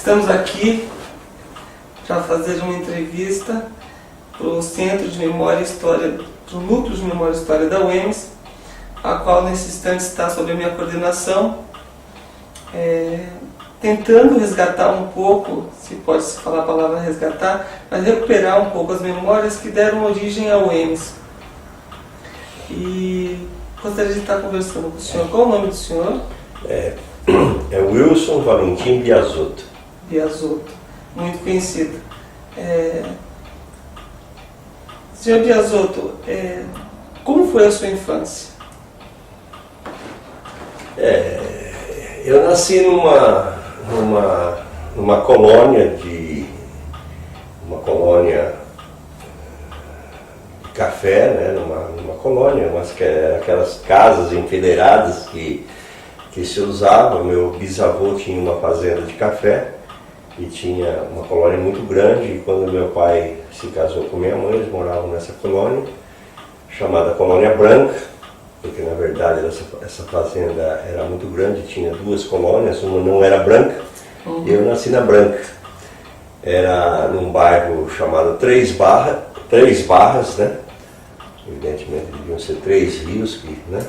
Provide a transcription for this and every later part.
Estamos aqui para fazer uma entrevista para o Centro de Memória e História, para o Núcleo de Memória e História da UEMS, a qual nesse instante está sob a minha coordenação, tentando resgatar um pouco, se pode se falar a palavra resgatar, mas recuperar um pouco as memórias que deram origem à UEMS. E gostaria de estar conversando com o senhor. Qual o nome do senhor? É Wilson Valentim Biasotto. Biasotto, muito conhecido. Senhor Biasotto, como foi a sua infância? Eu nasci numa colônia de café, né? numa colônia, aquelas casas enfileiradas que se usava. Meu bisavô tinha uma fazenda de café e tinha uma colônia muito grande, e quando meu pai se casou com minha mãe, eles moravam nessa colônia, chamada Colônia Branca, porque na verdade essa fazenda era muito grande, tinha duas colônias, uma não era branca, e eu nasci na Branca. Era num bairro chamado Três Barras, né? Evidentemente deviam ser Três Rios, né?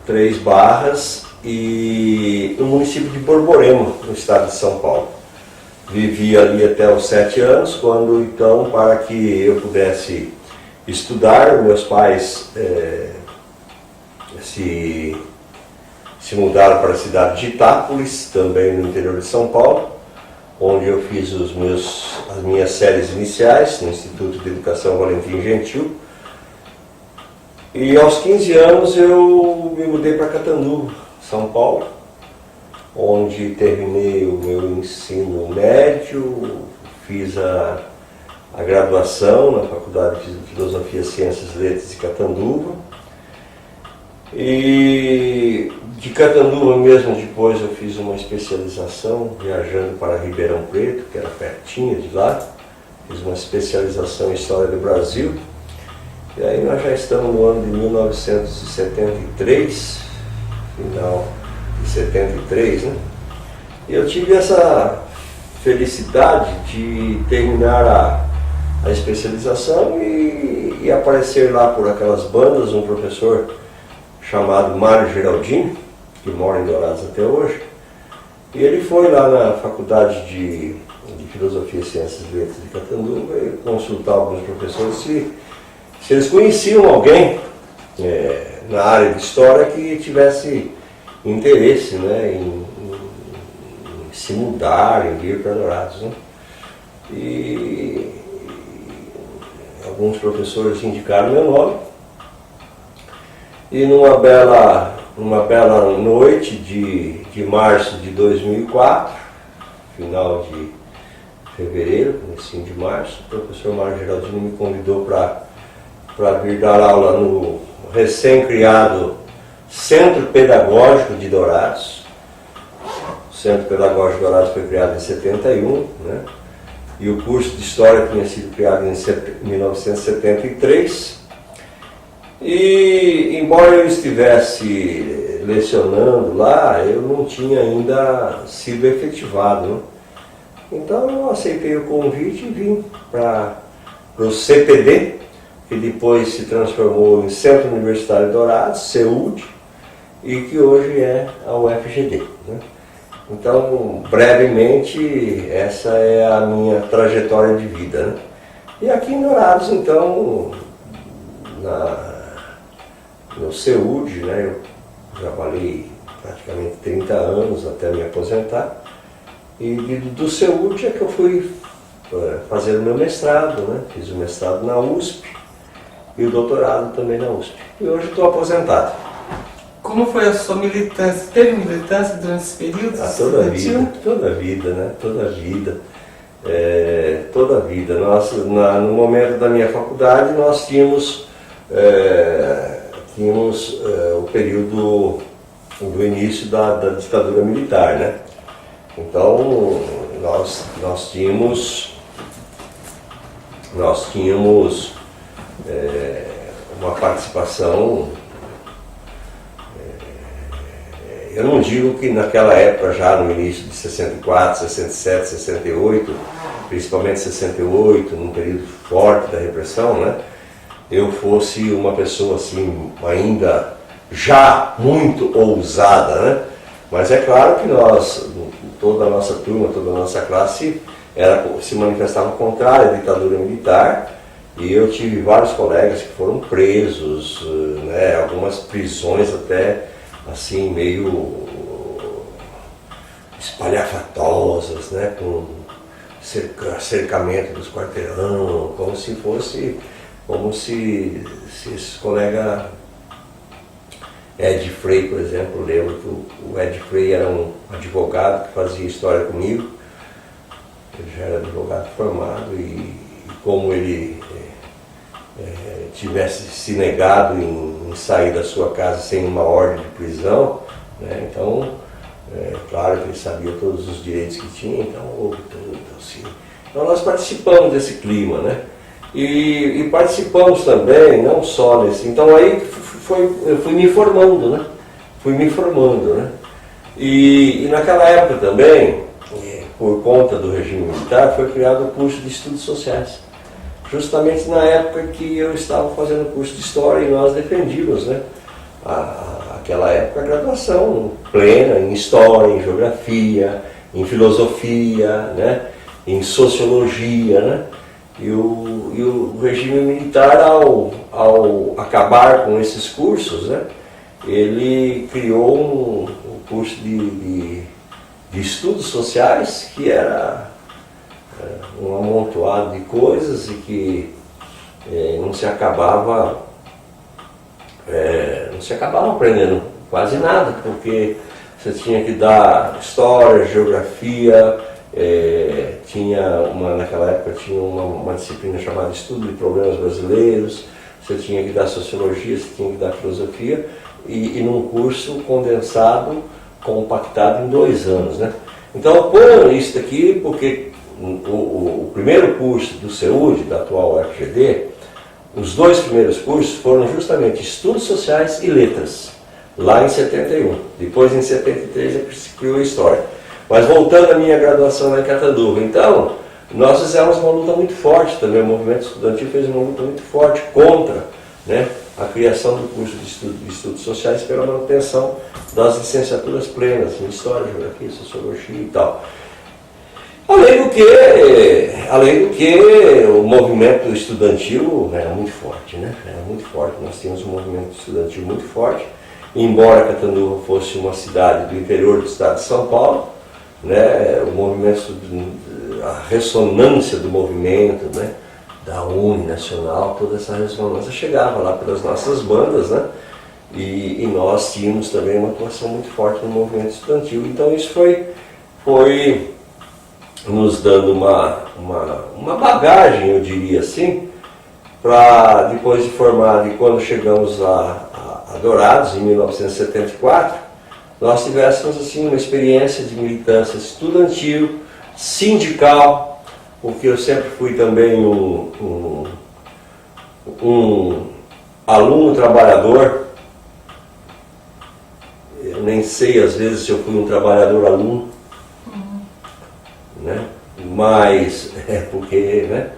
Três Barras, e no município de Borborema, no estado de São Paulo. Vivi ali até os 7 anos, quando então, para que eu pudesse estudar, meus pais se mudaram para a cidade de Itápolis, também no interior de São Paulo, onde eu fiz as minhas séries iniciais no Instituto de Educação Valentim Gentil. E aos 15 anos eu me mudei para Catanduva, São Paulo, onde terminei o meu ensino médio, fiz a graduação na Faculdade de Filosofia, Ciências e Letras de Catanduva. E de Catanduva mesmo, depois eu fiz uma especialização viajando para Ribeirão Preto, que era pertinho de lá. Fiz uma especialização em História do Brasil. E aí nós já estamos no ano de 1973, final de 73, né? E eu tive essa felicidade de terminar a especialização e aparecer lá por aquelas bandas, um professor chamado Mário Geraldini, que mora em Dourados até hoje. E ele foi lá na Faculdade de Filosofia, Ciências e Letras de Catanduva e consultar alguns professores se eles conheciam alguém na área de História que tivesse interesse, né, em se mudar, em vir para Dourados, né? E alguns professores indicaram meu nome. E numa bela noite de março de 2004, final de fevereiro, comecinho de março, o professor Mário Geraldini me convidou para vir dar aula no recém-criado Centro Pedagógico de Dourados. O Centro Pedagógico de Dourados foi criado em 71, né? E o curso de História tinha sido criado em 1973. E, embora eu estivesse lecionando lá, eu não tinha ainda sido efetivado, né? Então eu aceitei o convite e vim para o CPD, que depois se transformou em Centro Universitário de Dourados, CEUD, e que hoje é a UFGD, né? Então, brevemente, essa é a minha trajetória de vida, né? E aqui em Dourados, então, no CEUD, né, eu trabalhei praticamente 30 anos até me aposentar, e do CEUD é que eu fui fazer o meu mestrado, né? Fiz o mestrado na USP e o doutorado também na USP. E hoje estou aposentado. Como foi a sua militância? Teve militância durante esse período? Toda a vida, né? Toda a vida. Nós, no momento da minha faculdade, nós tínhamos o período do início da ditadura militar, né? Então, nós tínhamos uma participação eu não digo que naquela época, já no início de 64, 67, 68, principalmente 68, num período forte da repressão, né, eu fosse uma pessoa assim, ainda já muito ousada, né? Mas é claro que nós, toda a nossa turma, toda a nossa classe, se manifestava contrária à ditadura militar, e eu tive vários colegas que foram presos, né, algumas prisões até assim meio espalhafatosas, né, com cercamento dos quarteirão, como se esse colega Ed Frei, por exemplo, eu lembro que o Ed Frei era um advogado que fazia história comigo, ele já era advogado formado, e como ele tivesse se negado em sair da sua casa sem uma ordem de prisão, né, então, claro que ele sabia todos os direitos que tinha, então houve tudo assim. Então nós participamos desse clima, né? E participamos também, não só nesse... Então aí eu fui me formando, né? E naquela época também, por conta do regime militar, foi criado o curso de Estudos Sociais. Justamente na época que eu estava fazendo o curso de História, e nós defendíamos, né, aquela época, a graduação plena em História, em Geografia, em Filosofia, né, em Sociologia, né? E o regime militar, ao acabar com esses cursos, né, ele criou um curso de estudos sociais, que era um amontoado de coisas e que não se acabava aprendendo quase nada, porque você tinha que dar História, Geografia, naquela época tinha uma disciplina chamada Estudo de Problemas Brasileiros, você tinha que dar Sociologia, você tinha que dar Filosofia, e num curso condensado, compactado em 2 anos, né? Então eu ponho isso aqui porque o primeiro curso do CEUD, da atual UFGD, os 2 primeiros cursos foram justamente Estudos Sociais e Letras, lá em 71. Depois, em 73, eu criou História. Mas voltando à minha graduação lá em Catanduva, então, nós fizemos uma luta muito forte também, o movimento estudantil fez uma luta muito forte contra, né, a criação do curso de Estudos Sociais pela manutenção das licenciaturas plenas em História, Geografia, Sociologia e tal. Além do que o movimento estudantil era muito forte, né? Era muito forte, nós tínhamos um movimento estudantil muito forte, embora Catanduva fosse uma cidade do interior do estado de São Paulo, né? O movimento, a ressonância do movimento, né, da UNE Nacional, toda essa ressonância chegava lá pelas nossas bandas, né? E nós tínhamos também uma atuação muito forte no movimento estudantil. Então isso foi nos dando uma bagagem, eu diria assim, para depois de formado, e quando chegamos a Dourados, em 1974, nós tivéssemos assim, uma experiência de militância estudantil, sindical, porque eu sempre fui também um aluno trabalhador. Eu nem sei às vezes se eu fui um trabalhador aluno, né? Mas porque, né?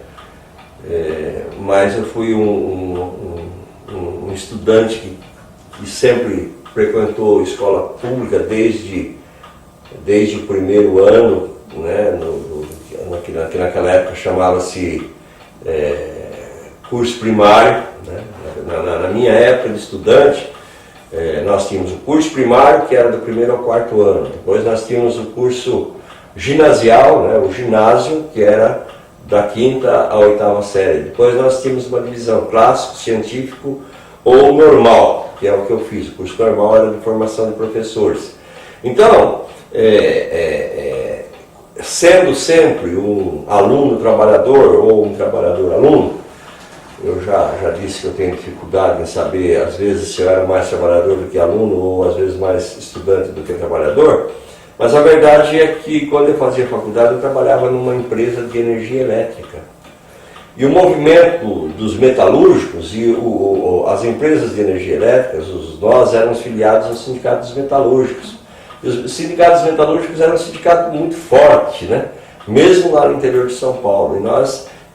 Mas eu fui um estudante que sempre frequentou escola pública desde o primeiro ano, né? Que naquela época chamava-se curso primário, né? Na minha época de estudante, nós tínhamos o curso primário, que era do 1º ao 4º ano. Depois nós tínhamos o curso ginasial, né? O ginásio, que era da 5ª à 8ª série. Depois nós tínhamos uma divisão clássico, científico ou normal, que é o que eu fiz. O curso normal era de formação de professores. Então, sendo sempre um aluno trabalhador ou um trabalhador aluno, eu já disse que eu tenho dificuldade em saber, às vezes, se eu era mais trabalhador do que aluno, ou às vezes mais estudante do que trabalhador, mas a verdade é que quando eu fazia faculdade eu trabalhava numa empresa de energia elétrica. E o movimento dos metalúrgicos e as empresas de energia elétrica, nós éramos filiados ao Sindicato dos Metalúrgicos. Os sindicatos metalúrgicos eram um sindicato muito forte, né? Mesmo lá no interior de São Paulo. E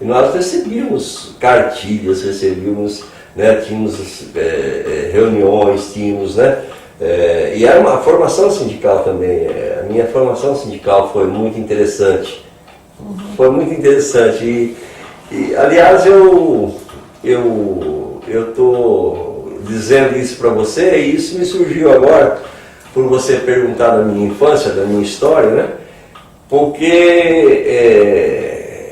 nós recebíamos cartilhas, recebíamos, né, tínhamos reuniões, tínhamos, né? E era uma formação sindical também. A minha formação sindical foi muito interessante. Foi muito interessante. Aliás, eu estou dizendo isso para você, e isso me surgiu agora, por você perguntar da minha infância, da minha história, né? Porque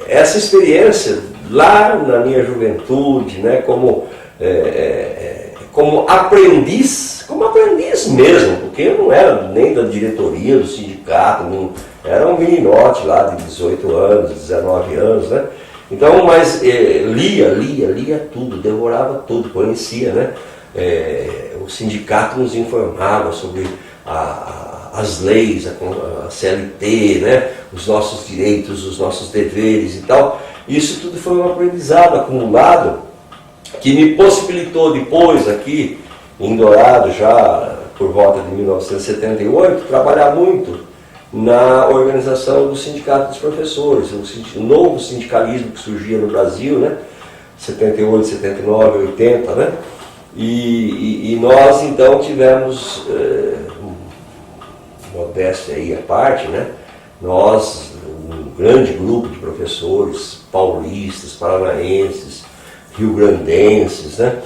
essa experiência lá na minha juventude, né, como aprendiz mesmo, porque eu não era nem da diretoria do sindicato, não, era um meninote lá de 18 anos, 19 anos, né? Então, mas lia tudo, devorava tudo, conhecia, né? O sindicato nos informava sobre as leis, a CLT, né? Os nossos direitos, os nossos deveres e tal. Isso tudo foi um aprendizado acumulado que me possibilitou depois aqui em Dourado, já por volta de 1978, trabalhar muito na organização do Sindicato dos Professores, o novo sindicalismo que surgia no Brasil, né? 78, 79, 80, né? E nós então tivemos, modéstia aí à parte, né? Nós, um grande grupo de professores paulistas, paranaenses, rio-grandenses, né?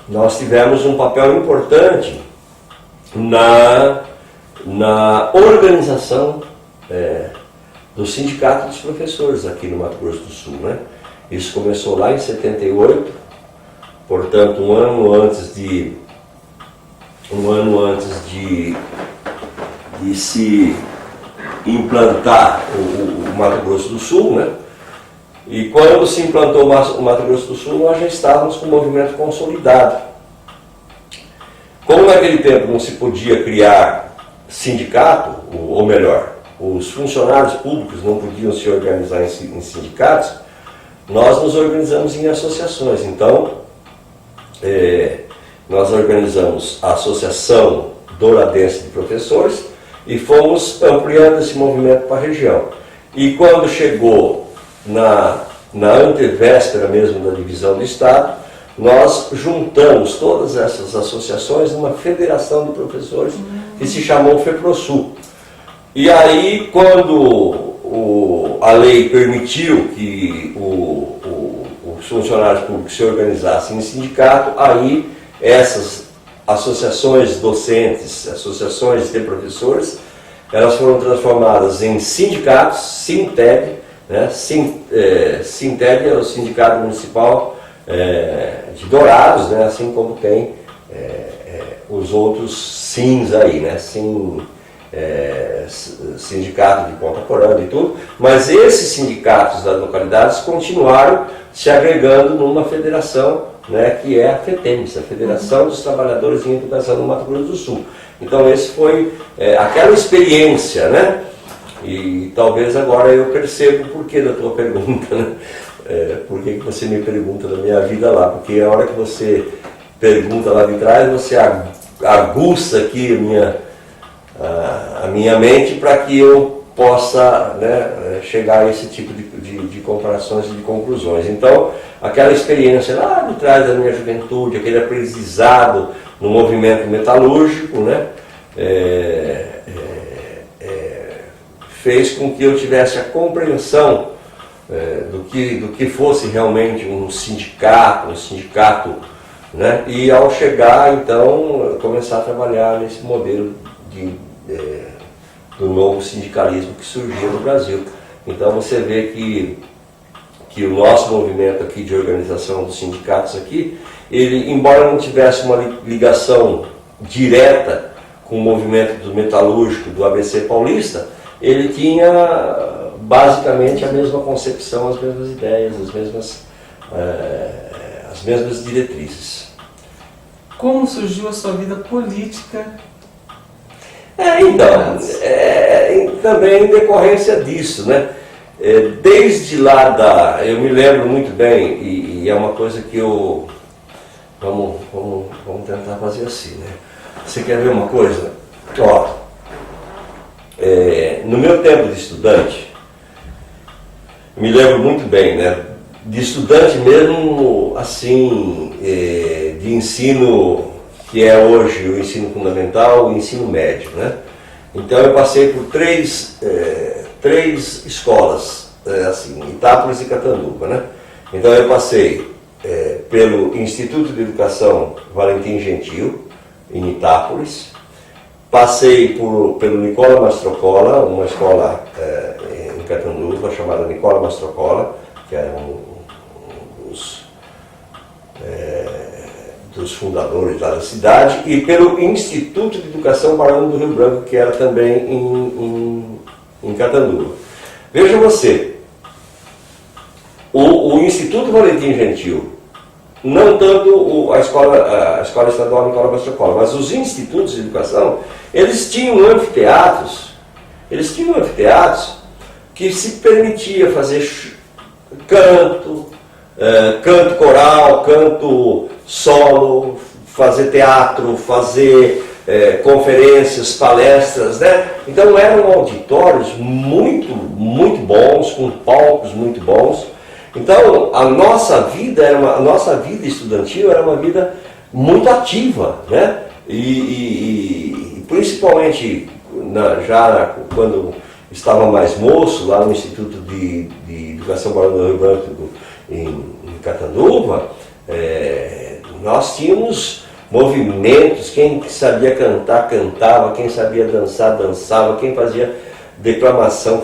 Nós tivemos um papel importante na organização do Sindicato dos Professores aqui no Mato Grosso do Sul, né? Isso começou lá em 78, portanto um ano antes de se implantar o Mato Grosso do Sul, né? E quando se implantou o Mato Grosso do Sul, nós já estávamos com o movimento consolidado. Como naquele tempo não se podia criar sindicato, ou melhor, os funcionários públicos não podiam se organizar em sindicatos, nós nos organizamos em associações. Então, nós organizamos a Associação Douradense de Professores e fomos ampliando esse movimento para a região. E quando chegou na antevéspera mesmo da divisão do Estado, nós juntamos todas essas associações numa federação de professores que se chamou FEPROSUL. E aí, quando a lei permitiu que os funcionários públicos se organizassem em sindicato, aí essas associações docentes, associações de professores, elas foram transformadas em sindicatos, Sinteg, né? Sinteg é o Sindicato Municipal de Dourados, né? Assim como tem os outros SINs aí, né? Sindicato de Ponta Porã e tudo, mas esses sindicatos das localidades continuaram se agregando numa federação, né, que é a FETEMES, a Federação dos Trabalhadores em Educação do Mato Grosso do Sul. Então esse foi aquela experiência, né? E talvez agora eu perceba o porquê da tua pergunta, né? Por que você me pergunta da minha vida lá? Porque a hora que você pergunta lá de trás, você aguça aqui a minha mente para que eu possa, né, chegar a esse tipo de comparações e de conclusões. Então, aquela experiência lá de trás da minha juventude, aquele aprendizado no movimento metalúrgico, né, fez com que eu tivesse a compreensão do que fosse realmente um sindicato, né, e ao chegar, então, começar a trabalhar nesse modelo do novo sindicalismo que surgiu no Brasil. Então você vê que o nosso movimento aqui de organização dos sindicatos aqui, ele, embora não tivesse uma ligação direta com o movimento do metalúrgico do ABC paulista, ele tinha basicamente a mesma concepção, as mesmas ideias, as mesmas diretrizes. Como surgiu a sua vida política? Então, também em decorrência disso, né? Desde lá eu me lembro muito bem, e é uma coisa que eu... Vamos tentar fazer assim, né? Você quer ver uma coisa? Ó, no meu tempo de estudante, me lembro muito bem, né? De estudante mesmo, assim, de ensino que é hoje o ensino fundamental, o ensino médio, né? Então eu passei por três escolas, assim, Itápolis e Catanduva, né? Então eu passei pelo Instituto de Educação Valentim Gentil, em Itápolis, passei pelo Nicola Mastrocola, uma escola em Catanduva chamada Nicola Mastrocola, que era um dos fundadores lá da cidade, e pelo Instituto de Educação Barão do Rio Branco, que era também em Catanduva. Veja você, o Instituto Valentim Gentil, não tanto a escola estadual Nicola Mastrocola, mas os institutos de educação, eles tinham anfiteatros que se permitia fazer canto coral, canto solo, fazer teatro, fazer conferências, palestras, né? Então eram auditórios muito bons, com palcos muito bons. Então a nossa vida estudantil era uma vida muito ativa, né? E principalmente quando estava mais moço, lá no Instituto de Educação Barão do Rio Branco, em Catanduva, nós tínhamos movimentos, quem sabia cantar, cantava, quem sabia dançar, dançava, quem fazia declamação,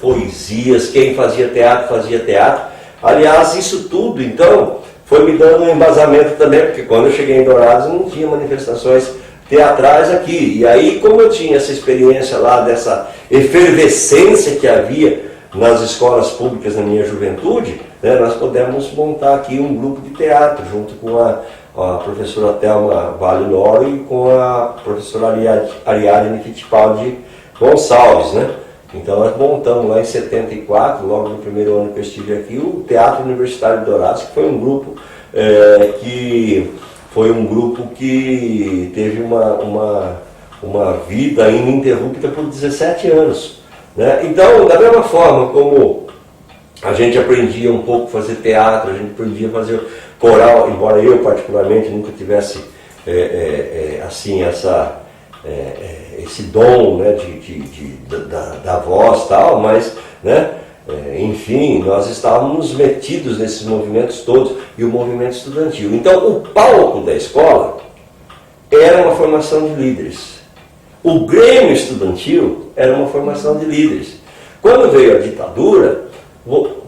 poesias, quem fazia teatro, fazia teatro. Aliás, isso tudo, então, foi me dando um embasamento também, porque quando eu cheguei em Dourados não tinha manifestações teatrais aqui. E aí, como eu tinha essa experiência lá, dessa efervescência que havia nas escolas públicas na minha juventude, né, nós pudemos montar aqui um grupo de teatro, junto com a professora Thelma Vale Loro e com a professora Ariadne Fittipaldi Gonçalves, né? Então nós montamos lá em 74, logo no primeiro ano que eu estive aqui, o Teatro Universitário de Dourados, que foi um grupo que teve uma vida ininterrupta por 17 anos. Né? Então, da mesma forma como a gente aprendia um pouco a fazer teatro, a gente aprendia a fazer coral, embora eu particularmente nunca tivesse assim, esse dom, né, da voz e tal, mas, né, enfim, nós estávamos metidos nesses movimentos todos, e o movimento estudantil. Então, o palco da escola era uma formação de líderes. O Grêmio Estudantil era uma formação de líderes. Quando veio a ditadura,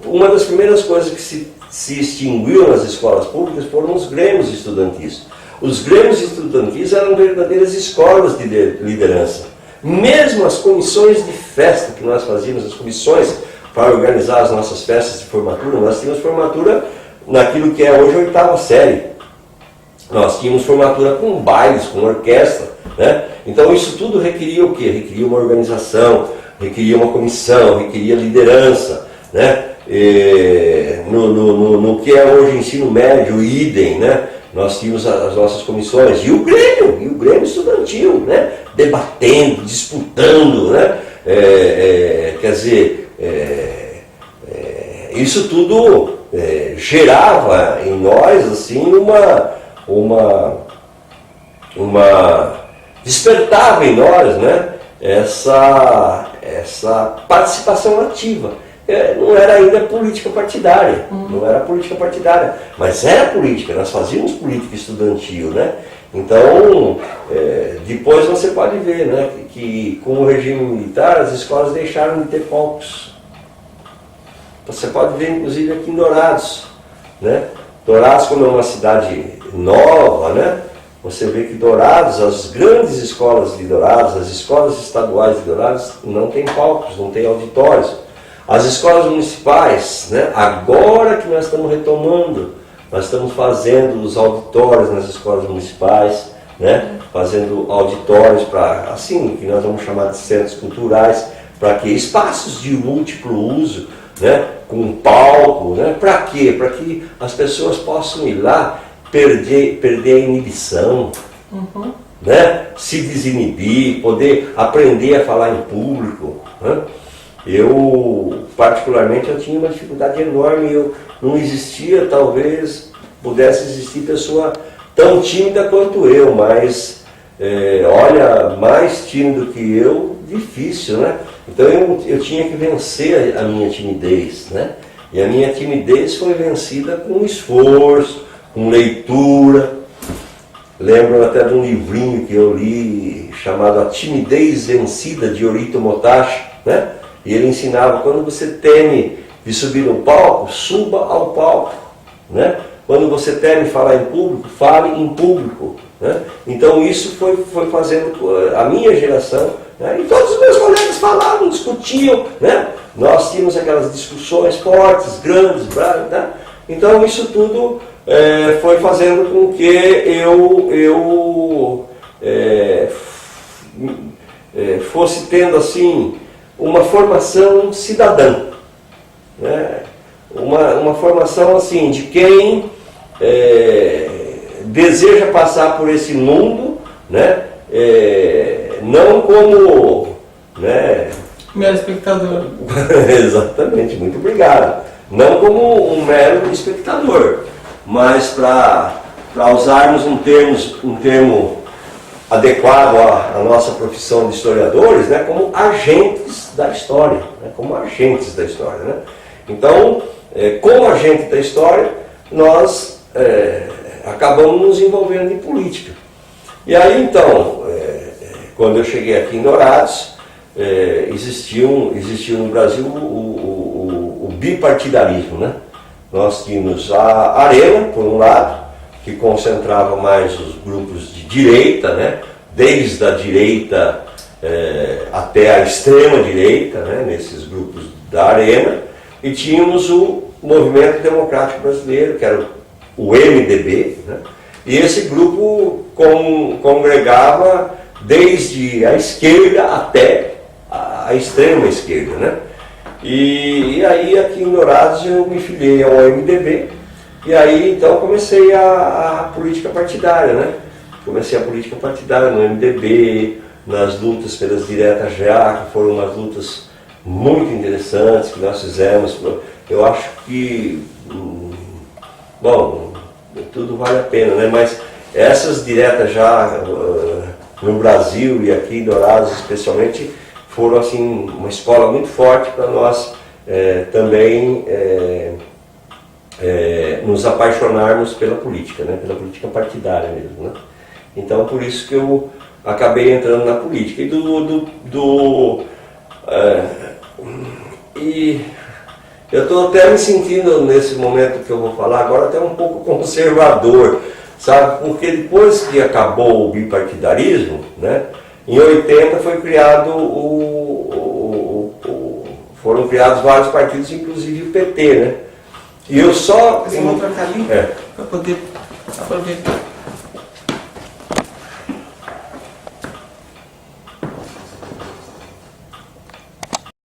uma das primeiras coisas que se extinguiu nas escolas públicas foram os grêmios estudantis. Os grêmios estudantis eram verdadeiras escolas de liderança. Mesmo as comissões de festa que nós fazíamos, as comissões para organizar as nossas festas de formatura, nós tínhamos formatura naquilo que é hoje a 8ª série. Nós tínhamos formatura com bailes, com orquestra, né? Então isso tudo requeria o quê? Requeria uma organização, requeria uma comissão, requeria liderança, né? No que é hoje ensino médio, idem, né? Nós tínhamos as nossas comissões, e o Grêmio estudantil, né? Debatendo, disputando, né? Quer dizer, isso tudo gerava em nós assim despertava em nós, né, essa participação ativa. Não era ainda política partidária, mas era política, nós fazíamos política estudantil, né? Então, depois você pode ver, né, que com o regime militar as escolas deixaram de ter palcos. Você pode ver inclusive aqui em Dourados, né? Dourados, como é uma cidade nova, né? Você vê que Dourados, as grandes escolas de Dourados, as escolas estaduais de Dourados, não tem palcos, não tem auditórios. As escolas municipais, né? Agora que nós estamos retomando, nós estamos fazendo os auditórios nas escolas municipais, né? Fazendo auditórios para, assim, que nós vamos chamar de centros culturais, para que espaços de múltiplo uso, né? Com palco, né? Para quê? Para que as pessoas possam ir lá perder a inibição, né? Se desinibir, poder aprender a falar em público, né? Eu, particularmente, eu tinha uma dificuldade enorme, não existia, talvez, pudesse existir pessoa tão tímida quanto eu, mas, olha, mais tímido que eu, difícil, né? Então eu tinha que vencer a minha timidez, né? E a minha timidez foi vencida com esforço, com leitura. Lembro até de um livrinho que eu li, chamado A Timidez Vencida, de Orito Motashi, né? E ele ensinava, quando você teme de subir no palco, suba ao palco, né? Quando você teme falar em público, fale em público, né? Então isso foi fazendo a minha geração, né? E todos os meus colegas falavam, discutiam, né? Nós tínhamos aquelas discussões fortes, grandes, né? Então isso tudo foi fazendo com que eu fosse tendo assim uma formação cidadã, né? Uma formação assim de quem deseja passar por esse mundo, né? Não como, né? Mero espectador. Exatamente, muito obrigado. Não como um mero espectador, mas para usarmos um termo adequado à nossa profissão de historiadores, né, como agentes da história, né, como agentes da história, né? Então, como agente da história, nós acabamos nos envolvendo em política. E aí, então, quando eu cheguei aqui em Dourados, existiu no Brasil o bipartidarismo, né? Nós tínhamos a Arena, por um lado, que concentrava mais os grupos de direita, né? Desde a direita até a extrema direita, né? Nesses grupos da Arena, e tínhamos o Movimento Democrático Brasileiro, que era o MDB, né? E esse grupo congregava desde a esquerda até a extrema esquerda, né? E aí aqui em Dourados eu me filiei ao MDB, e aí então comecei a política partidária, né? Comecei a política partidária no MDB, nas lutas pelas diretas já, que foram umas lutas muito interessantes que nós fizemos. Eu acho que, bom, tudo vale a pena, né? Mas essas diretas já no Brasil e aqui em Dourados especialmente foram assim uma escola muito forte para nós também nos apaixonarmos pela política, né? Pela política partidária mesmo, né? Então por isso que eu acabei entrando na política. E eu estou até me sentindo nesse momento que eu vou falar agora até um pouco conservador, sabe? Porque depois que acabou o bipartidarismo, né? Em 80 foi criado foram criados vários partidos, inclusive o PT, né? E eu só... Esse é um outro caminho para poder aproveitar.